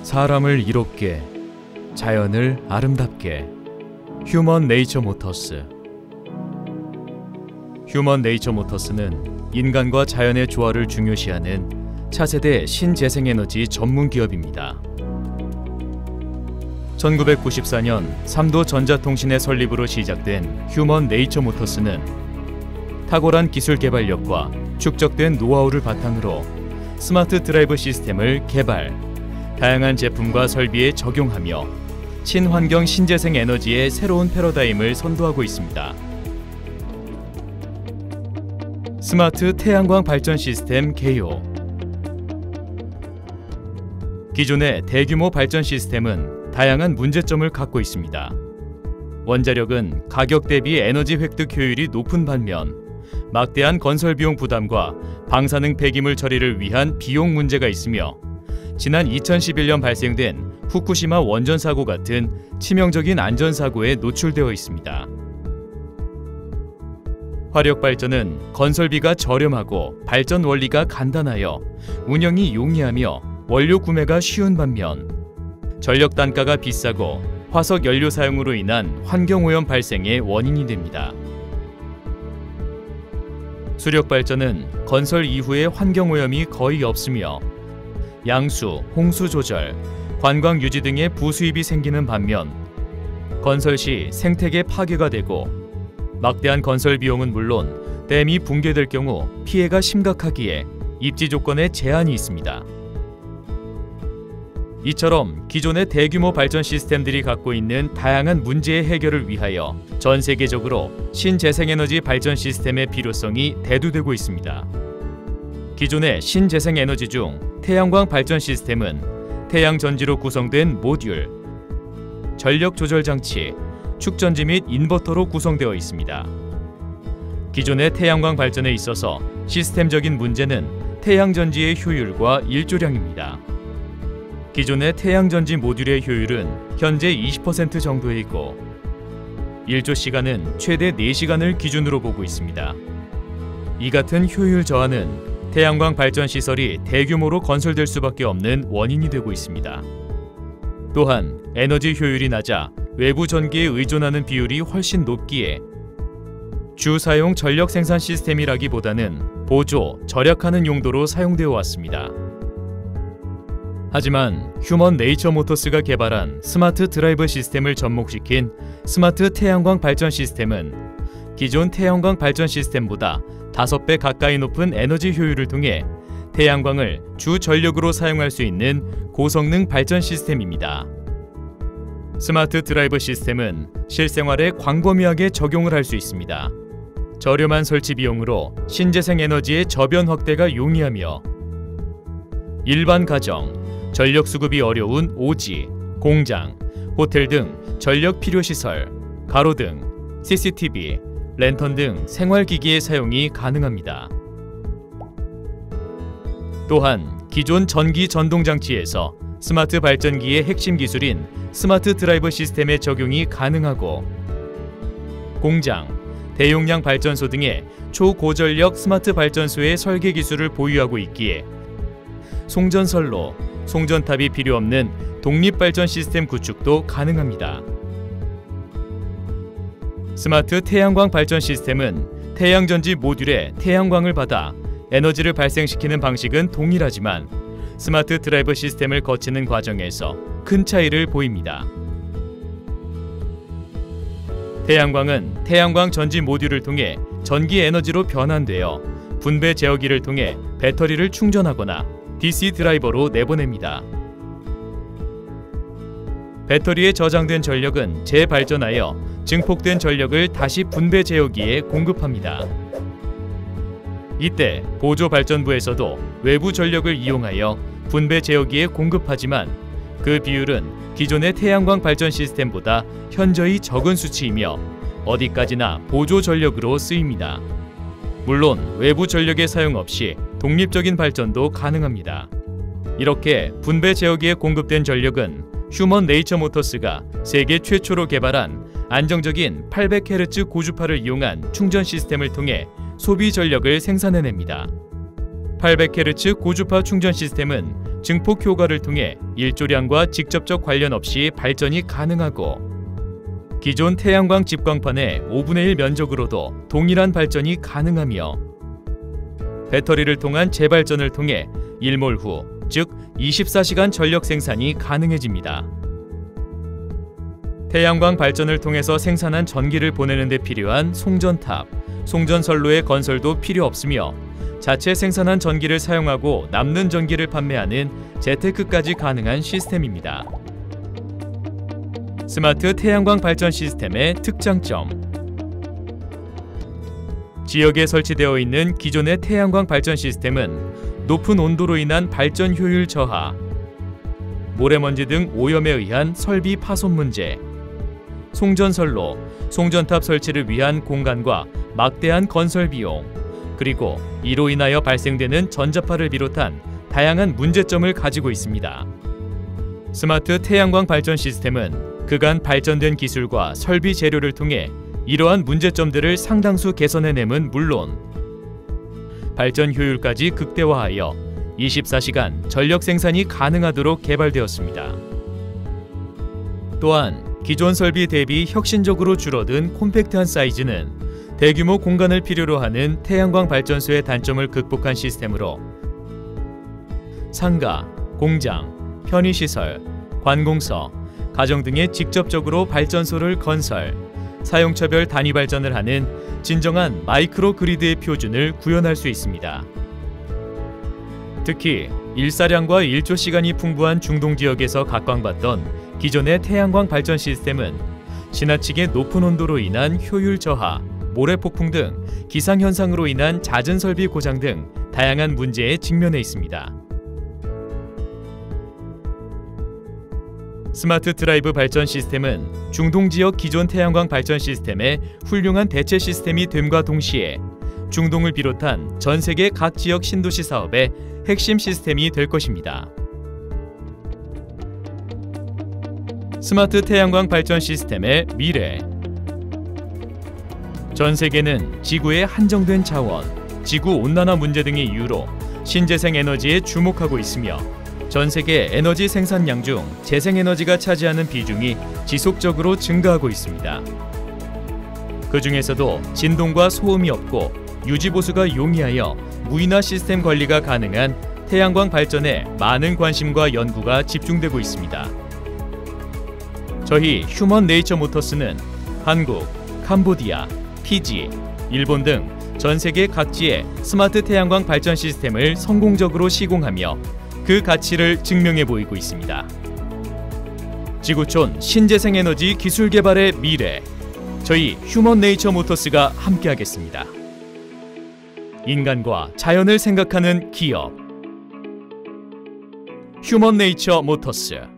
사람을 이롭게, 자연을 아름답게. 휴먼 네이처 모터스. 휴먼 네이처 모터스는 인간과 자연의 조화를 중요시하는 차세대 신재생에너지 전문 기업입니다. 1994년 삼도 전자통신의 설립으로 시작된 휴먼 네이처 모터스는 탁월한 기술 개발력과 축적된 노하우를 바탕으로 스마트 드라이브 시스템을 개발, 다양한 제품과 설비에 적용하며 친환경 신재생 에너지의 새로운 패러다임을 선도하고 있습니다. 스마트 태양광 발전 시스템 개요. 기존의 대규모 발전 시스템은 다양한 문제점을 갖고 있습니다. 원자력은 가격 대비 에너지 획득 효율이 높은 반면 막대한 건설 비용 부담과 방사능 폐기물 처리를 위한 비용 문제가 있으며 지난 2011년 발생된 후쿠시마 원전 사고 같은 치명적인 안전사고에 노출되어 있습니다. 화력 발전은 건설비가 저렴하고 발전 원리가 간단하여 운영이 용이하며 원료 구매가 쉬운 반면 전력 단가가 비싸고 화석 연료 사용으로 인한 환경오염 발생의 원인이 됩니다. 수력 발전은 건설 이후에 환경오염이 거의 없으며 양수, 홍수 조절, 관광 유지 등의 부수입이 생기는 반면 건설 시 생태계 파괴가 되고 막대한 건설 비용은 물론 댐이 붕괴될 경우 피해가 심각하기에 입지 조건에 제한이 있습니다. 이처럼 기존의 대규모 발전 시스템들이 갖고 있는 다양한 문제의 해결을 위하여 전 세계적으로 신재생에너지 발전 시스템의 필요성이 대두되고 있습니다. 기존의 신재생에너지 중 태양광 발전 시스템은 태양 전지로 구성된 모듈, 전력 조절 장치, 축전지 및 인버터로 구성되어 있습니다. 기존의 태양광 발전에 있어서 시스템적인 문제는 태양전지의 효율과 일조량입니다. 기존의 태양전지 모듈의 효율은 현재 20% 정도이고 일조 시간은 최대 4시간을 기준으로 보고 있습니다. 이 같은 효율 저하는 태양광 발전 시설이 대규모로 건설될 수밖에 없는 원인이 되고 있습니다. 또한 에너지 효율이 낮아 외부 전기에 의존하는 비율이 훨씬 높기에 주 사용 전력 생산 시스템이라기보다는 보조, 절약하는 용도로 사용되어 왔습니다. 하지만 휴먼 네이처 모터스가 개발한 스마트 드라이브 시스템을 접목시킨 스마트 태양광 발전 시스템은 기존 태양광 발전 시스템보다 5배 가까이 높은 에너지 효율을 통해 태양광을 주 전력으로 사용할 수 있는 고성능 발전 시스템입니다. 스마트 드라이브 시스템은 실생활에 광범위하게 적용을 할 수 있습니다. 저렴한 설치 비용으로 신재생 에너지의 저변 확대가 용이하며 일반 가정, 전력 수급이 어려운 오지, 공장, 호텔 등 전력 필요시설, 가로등, CCTV, 랜턴 등 생활기기의 사용이 가능합니다. 또한 기존 전기 전동장치에서 스마트 발전기의 핵심 기술인 스마트 드라이브 시스템의 적용이 가능하고 공장, 대용량 발전소 등의 초고전력 스마트 발전소의 설계 기술을 보유하고 있기에 송전선로, 송전탑이 필요 없는 독립발전 시스템 구축도 가능합니다. 스마트 태양광 발전 시스템은 태양전지 모듈에 태양광을 받아 에너지를 발생시키는 방식은 동일하지만 스마트 드라이브 시스템을 거치는 과정에서 큰 차이를 보입니다. 태양광은 태양광 전지 모듈을 통해 전기 에너지로 변환되어 분배 제어기를 통해 배터리를 충전하거나 DC 드라이버로 내보냅니다. 배터리에 저장된 전력은 재발전하여 증폭된 전력을 다시 분배 제어기에 공급합니다. 이때 보조 발전부에서도 외부 전력을 이용하여 분배 제어기에 공급하지만 그 비율은 기존의 태양광 발전 시스템보다 현저히 적은 수치이며 어디까지나 보조 전력으로 쓰입니다. 물론 외부 전력의 사용 없이 독립적인 발전도 가능합니다. 이렇게 분배 제어기에 공급된 전력은 휴먼 네이처 모터스가 세계 최초로 개발한 안정적인 800Hz 고주파를 이용한 충전 시스템을 통해 소비 전력을 생산해냅니다. 800Hz 고주파 충전 시스템은 증폭 효과를 통해 일조량과 직접적 관련 없이 발전이 가능하고, 기존 태양광 집광판의 5분의 1 면적으로도 동일한 발전이 가능하며, 배터리를 통한 재발전을 통해 일몰 후, 즉 24시간 전력 생산이 가능해집니다. 태양광 발전을 통해서 생산한 전기를 보내는 데 필요한 송전탑, 송전선로의 건설도 필요 없으며, 자체 생산한 전기를 사용하고 남는 전기를 판매하는 재테크까지 가능한 시스템입니다. 스마트 태양광 발전 시스템의 특장점. 지역에 설치되어 있는 기존의 태양광 발전 시스템은 높은 온도로 인한 발전 효율 저하, 모래먼지 등 오염에 의한 설비 파손 문제, 송전선로, 송전탑 설치를 위한 공간과 막대한 건설 비용, 그리고 이로 인하여 발생되는 전자파를 비롯한 다양한 문제점을 가지고 있습니다. 스마트 태양광 발전 시스템은 그간 발전된 기술과 설비 재료를 통해 이러한 문제점들을 상당수 개선해냄은 물론, 발전 효율까지 극대화하여 24시간 전력 생산이 가능하도록 개발되었습니다. 또한 기존 설비 대비 혁신적으로 줄어든 콤팩트한 사이즈는 대규모 공간을 필요로 하는 태양광 발전소의 단점을 극복한 시스템으로 상가, 공장, 편의시설, 관공서, 가정 등에 직접적으로 발전소를 건설, 사용처별 단위 발전을 하는 진정한 마이크로 그리드의 표준을 구현할 수 있습니다. 특히 일사량과 일조 시간이 풍부한 중동 지역에서 각광받던 기존의 태양광 발전 시스템은 지나치게 높은 온도로 인한 효율 저하, 모래폭풍 등 기상현상으로 인한 잦은 설비 고장 등 다양한 문제에 직면해 있습니다. 스마트 드라이브 발전 시스템은 중동 지역 기존 태양광 발전 시스템의 훌륭한 대체 시스템이 됨과 동시에 중동을 비롯한 전 세계 각 지역 신도시 사업의 핵심 시스템이 될 것입니다. 스마트 태양광 발전 시스템의 미래. 전 세계는 지구의 한정된 자원, 지구 온난화 문제 등의 이유로 신재생 에너지에 주목하고 있으며, 전 세계 에너지 생산량 중 재생에너지가 차지하는 비중이 지속적으로 증가하고 있습니다. 그 중에서도 진동과 소음이 없고 유지보수가 용이하여 무인화 시스템 관리가 가능한 태양광 발전에 많은 관심과 연구가 집중되고 있습니다. 저희 휴먼 네이처 모터스는 한국, 캄보디아, 피지, 일본 등 전 세계 각지의 스마트 태양광 발전 시스템을 성공적으로 시공하며 그 가치를 증명해 보이고 있습니다. 지구촌 신재생에너지 기술 개발의 미래, 저희 휴먼 네이처 모터스가 함께하겠습니다. 인간과 자연을 생각하는 기업, 휴먼 네이처 모터스.